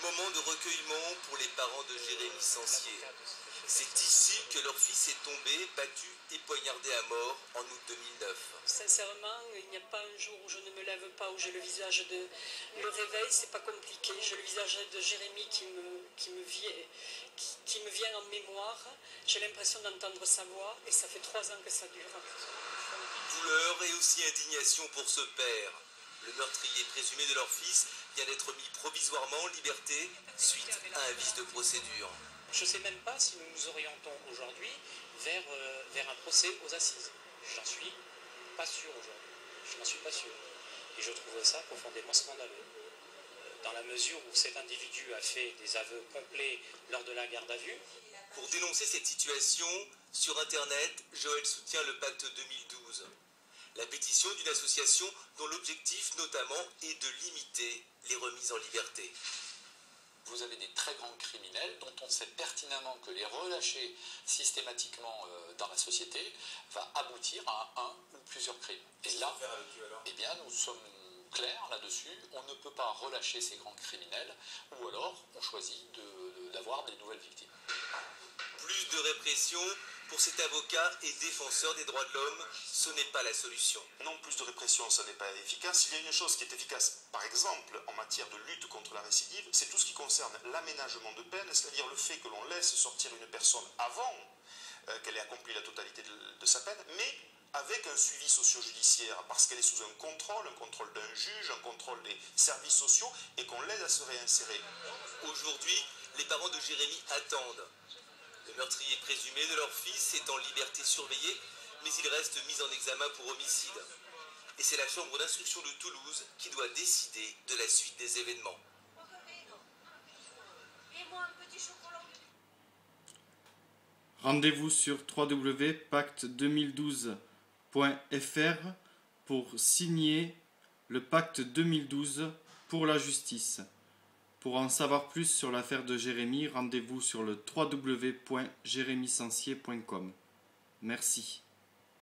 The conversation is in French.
Moment de recueillement pour les parents de Jérémy Sancier. C'est ici que leur fils est tombé, battu et poignardé à mort en août 2009. Sincèrement, il n'y a pas un jour où je ne me lève pas, où j'ai le visage de... Le réveil, c'est pas compliqué. J'ai le visage de Jérémy qui me vient en mémoire. J'ai l'impression d'entendre sa voix et ça fait 3 ans que ça dure. Douleur et aussi indignation pour ce père. Le meurtrier présumé de leur fils vient d'être mis provisoirement en liberté suite à un vice de procédure. Je ne sais même pas si nous nous orientons aujourd'hui vers un procès aux assises. J'en suis pas sûr aujourd'hui. Je n'en suis pas sûr. Et je trouve ça profondément scandaleux. Dans la mesure où cet individu a fait des aveux complets lors de la garde à vue. Pour dénoncer cette situation, sur Internet, Joël soutient le pacte 2012. La pétition d'une association dont l'objectif notamment est de limiter les remises en liberté. Vous avez des très grands criminels dont on sait pertinemment que les relâcher systématiquement dans la société va aboutir à un ou plusieurs crimes. Et là, eh bien, nous sommes clairs là-dessus. On ne peut pas relâcher ces grands criminels ou alors on choisit d'avoir des nouvelles victimes. Plus de répression pour cet avocat et défenseur des droits de l'homme, ce n'est pas la solution. Non, plus de répression, ça n'est pas efficace. Il y a une chose qui est efficace, par exemple, en matière de lutte contre la récidive, c'est tout ce qui concerne l'aménagement de peine, c'est-à-dire le fait que l'on laisse sortir une personne avant qu'elle ait accompli la totalité de sa peine, mais avec un suivi socio-judiciaire, parce qu'elle est sous un contrôle d'un juge, un contrôle des services sociaux, et qu'on l'aide à se réinsérer. Aujourd'hui, les parents de Jérémy attendent. Le meurtrier présumé de leur fils est en liberté surveillée, mais il reste mis en examen pour homicide. Et c'est la chambre d'instruction de Toulouse qui doit décider de la suite des événements. Rendez-vous sur www.pacte2012.fr pour signer le pacte 2012 pour la justice. Pour en savoir plus sur l'affaire de Jérémy, rendez-vous sur le www.jeremysancier.com. Merci.